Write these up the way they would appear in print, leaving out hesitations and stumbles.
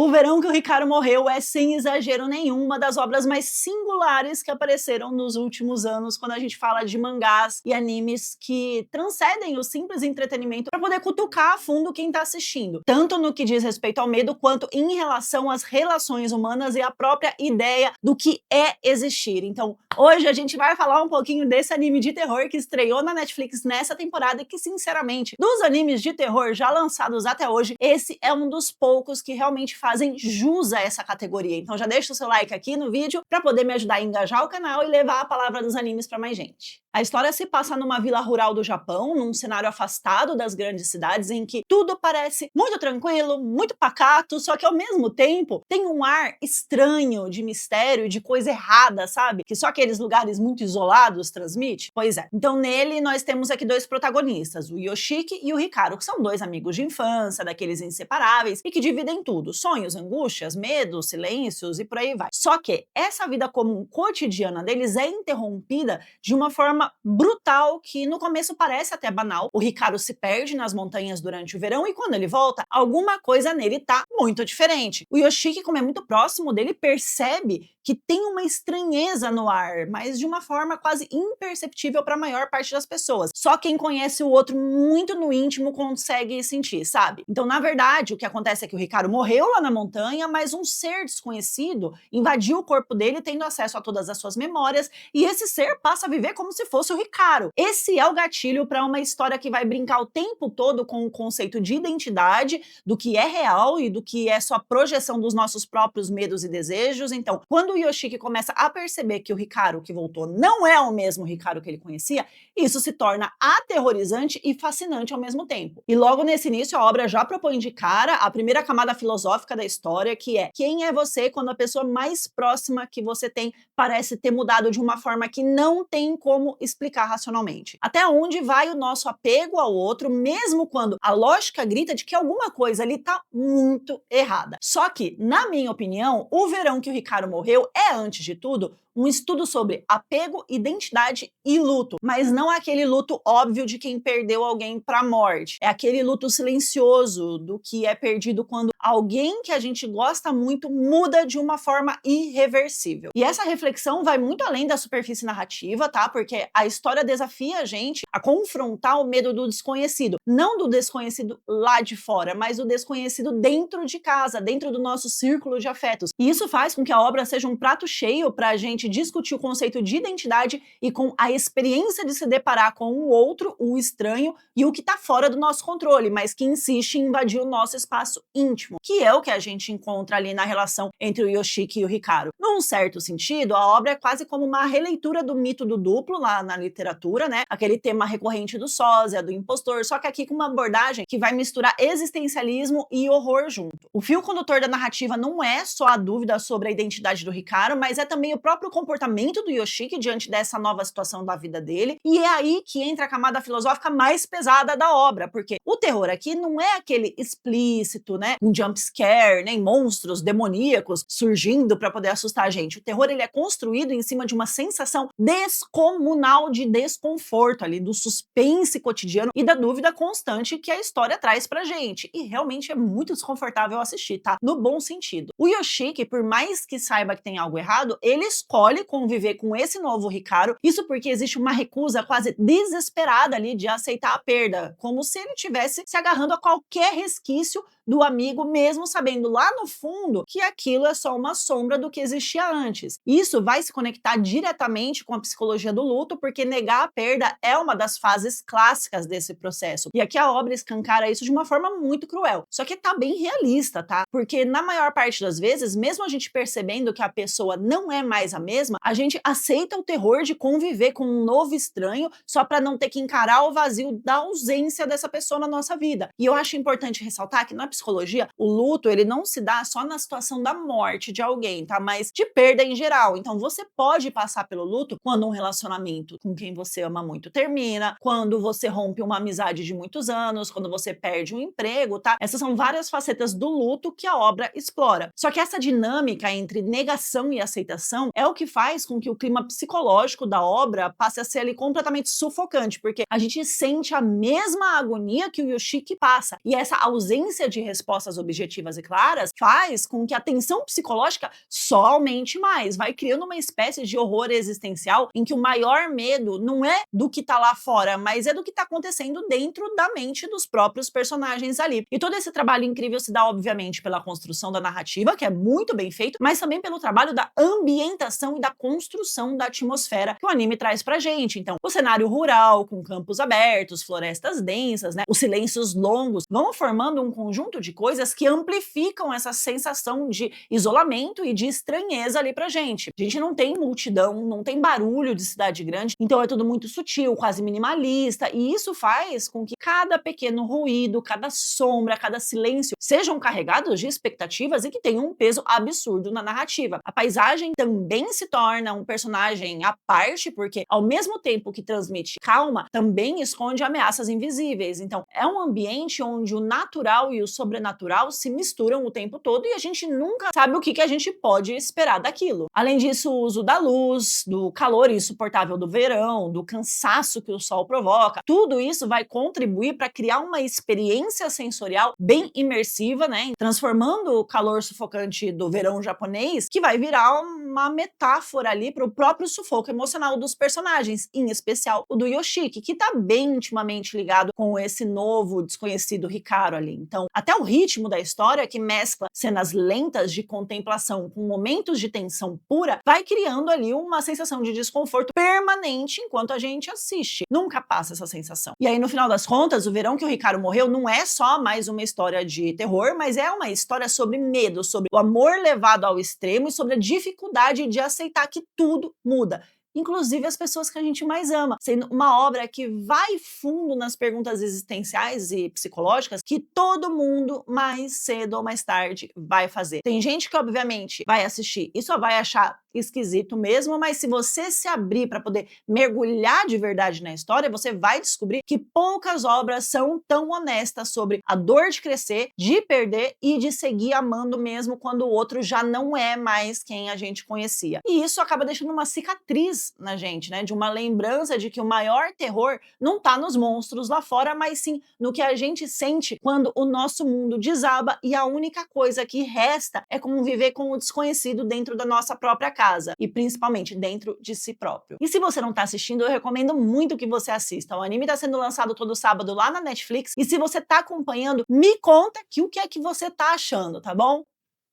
O Verão que o Ricardo Morreu é, sem exagero nenhum, uma das obras mais singulares que apareceram nos últimos anos quando a gente fala de mangás e animes que transcendem o simples entretenimento para poder cutucar a fundo quem tá assistindo, tanto no que diz respeito ao medo quanto em relação às relações humanas e à própria ideia do que é existir. Então, hoje a gente vai falar um pouquinho desse anime de terror que estreou na Netflix nessa temporada e que, sinceramente, dos animes de terror já lançados até hoje, esse é um dos poucos que realmente fazem jus a essa categoria. Então já deixa o seu like aqui no vídeo para poder me ajudar a engajar o canal e levar a palavra dos animes para mais gente. A história se passa numa vila rural do Japão, num cenário afastado das grandes cidades, em que tudo parece muito tranquilo, muito pacato, só que ao mesmo tempo tem um ar estranho de mistério e de coisa errada, sabe? Que só aqueles lugares muito isolados transmite? Pois é. Então nele nós temos aqui dois protagonistas, o Yoshiki e o Hikaru, que são dois amigos de infância, daqueles inseparáveis, e que dividem tudo: sonhos, angústias, medos, silêncios e por aí vai. Só que essa vida comum cotidiana deles é interrompida de uma forma brutal que no começo parece até banal. O Hikaru se perde nas montanhas durante o verão e quando ele volta, alguma coisa nele tá muito diferente. O Yoshiki, como é muito próximo dele, percebe que tem uma estranheza no ar, mas de uma forma quase imperceptível para a maior parte das pessoas. Só quem conhece o outro muito no íntimo consegue sentir, sabe? Então, na verdade, o que acontece é que o Hikaru morreu lá na montanha, mas um ser desconhecido invadiu o corpo dele, tendo acesso a todas as suas memórias, e esse ser passa a viver como se fosse o Hikaru. Esse é o gatilho para uma história que vai brincar o tempo todo com o conceito de identidade, do que é real e do que é só projeção dos nossos próprios medos e desejos. Então, quando o Yoshiki começa a perceber que o Hikaru que voltou não é o mesmo Hikaru que ele conhecia, isso se torna aterrorizante e fascinante ao mesmo tempo. E logo nesse início a obra já propõe de cara a primeira camada filosófica da história, que é: quem é você quando a pessoa mais próxima que você tem parece ter mudado de uma forma que não tem como explicar racionalmente? Até onde vai o nosso apego ao outro, mesmo quando a lógica grita de que alguma coisa ali tá muito errada? Só que, na minha opinião, O Verão que o Hikaru Morreu é, antes de tudo, um estudo sobre apego, identidade e luto, mas não aquele luto óbvio de quem perdeu alguém para a morte. É aquele luto silencioso do que é perdido quando alguém que a gente gosta muito muda de uma forma irreversível. E essa reflexão vai muito além da superfície narrativa, tá? Porque a história desafia a gente a confrontar o medo do desconhecido, não do desconhecido lá de fora, mas do desconhecido dentro de casa, dentro do nosso círculo de afetos. E isso faz com que a obra seja um prato cheio para a gente discutir o conceito de identidade e com a experiência de se deparar com o outro, o estranho e o que está fora do nosso controle, mas que insiste em invadir o nosso espaço íntimo, que é o que a gente encontra ali na relação entre o Yoshiki e o Hikaru. Num certo sentido, a obra é quase como uma releitura do mito do duplo lá na literatura, né? Aquele tema recorrente do sósia, do impostor, só que aqui com uma abordagem que vai misturar existencialismo e horror junto. O fio condutor da narrativa não é só a dúvida sobre a identidade do Hikaru, mas é também o próprio comportamento do Yoshiki diante dessa nova situação da vida dele, e é aí que entra a camada filosófica mais pesada da obra, porque o terror aqui não é aquele explícito, né, um jump scare, nem monstros demoníacos surgindo para poder assustar a gente. O terror, ele é construído em cima de uma sensação descomunal de desconforto ali, do suspense cotidiano e da dúvida constante que a história traz pra gente, e realmente é muito desconfortável assistir, tá? No bom sentido. O Yoshiki, por mais que saiba que tem algo errado, ele escolhe conviver com esse novo Hikaru, isso porque existe uma recusa quase desesperada ali de aceitar a perda, como se ele tivesse se agarrando a qualquer resquício do amigo, mesmo sabendo lá no fundo que aquilo é só uma sombra do que existia antes. Isso vai se conectar diretamente com a psicologia do luto, porque negar a perda é uma das fases clássicas desse processo. E aqui a obra escancara isso de uma forma muito cruel. Só que tá bem realista, tá? Porque na maior parte das vezes, mesmo a gente percebendo que a pessoa não é mais a mesma, a gente aceita o terror de conviver com um novo estranho só para não ter que encarar o vazio da ausência dessa pessoa na nossa vida. E eu acho importante ressaltar que na psicologia, o luto, ele não se dá só na situação da morte de alguém, tá? Mas de perda em geral. Então você pode passar pelo luto quando um relacionamento com quem você ama muito termina, quando você rompe uma amizade de muitos anos, quando você perde um emprego, tá? Essas são várias facetas do luto que a obra explora. Só que essa dinâmica entre negação e aceitação é o que faz com que o clima psicológico da obra passe a ser ali completamente sufocante, porque a gente sente a mesma agonia que o Yoshiki passa, e essa ausência de respostas objetivas e claras, faz com que a tensão psicológica só aumente mais, vai criando uma espécie de horror existencial em que o maior medo não é do que tá lá fora, mas é do que tá acontecendo dentro da mente dos próprios personagens ali. E todo esse trabalho incrível se dá, obviamente, pela construção da narrativa, que é muito bem feito, mas também pelo trabalho da ambientação e da construção da atmosfera que o anime traz pra gente. Então, o cenário rural, com campos abertos, florestas densas, né, os silêncios longos, vão formando um conjunto de coisas que amplificam essa sensação de isolamento e de estranheza ali pra gente. A gente não tem multidão, não tem barulho de cidade grande, então é tudo muito sutil, quase minimalista, e isso faz com que cada pequeno ruído, cada sombra, cada silêncio sejam carregados de expectativas e que tenham um peso absurdo na narrativa. A paisagem também se torna um personagem à parte, porque ao mesmo tempo que transmite calma, também esconde ameaças invisíveis. Então, é um ambiente onde o natural e o sobrenatural se misturam o tempo todo e a gente nunca sabe o que a gente pode esperar daquilo. Além disso, o uso da luz, do calor insuportável do verão, do cansaço que o sol provoca, tudo isso vai contribuir para criar uma experiência sensorial bem imersiva, né? Transformando o calor sufocante do verão japonês, que vai virar uma metáfora ali para o próprio sufoco emocional dos personagens, em especial o do Yoshiki, que tá bem intimamente ligado com esse novo desconhecido Hikaru ali. Então, até o ritmo da história, que mescla cenas lentas de contemplação com momentos de tensão pura, vai criando ali uma sensação de desconforto permanente enquanto a gente assiste. Nunca passa essa sensação. E aí, no final das contas, o verão que o Hikaru morreu não é só mais uma história de terror, mas é uma história sobre medo, sobre o amor levado ao extremo e sobre a dificuldade de aceitar que tudo muda, inclusive as pessoas que a gente mais ama, sendo uma obra que vai fundo nas perguntas existenciais e psicológicas que todo mundo, mais cedo ou mais tarde, vai fazer. Tem gente que, obviamente, vai assistir e só vai achar esquisito mesmo, mas se você se abrir para poder mergulhar de verdade na história, você vai descobrir que poucas obras são tão honestas sobre a dor de crescer, de perder e de seguir amando mesmo quando o outro já não é mais quem a gente conhecia. E isso acaba deixando uma cicatriz na gente, né? De uma lembrança de que o maior terror não tá nos monstros lá fora, mas sim no que a gente sente quando o nosso mundo desaba e a única coisa que resta é conviver com o desconhecido dentro da nossa própria casa e principalmente dentro de si próprio. E se você não tá assistindo, eu recomendo muito que você assista. O anime tá sendo lançado todo sábado lá na Netflix e se você tá acompanhando, me conta que o que é que você tá achando, tá bom?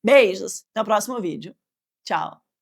Beijos, até o próximo vídeo. Tchau!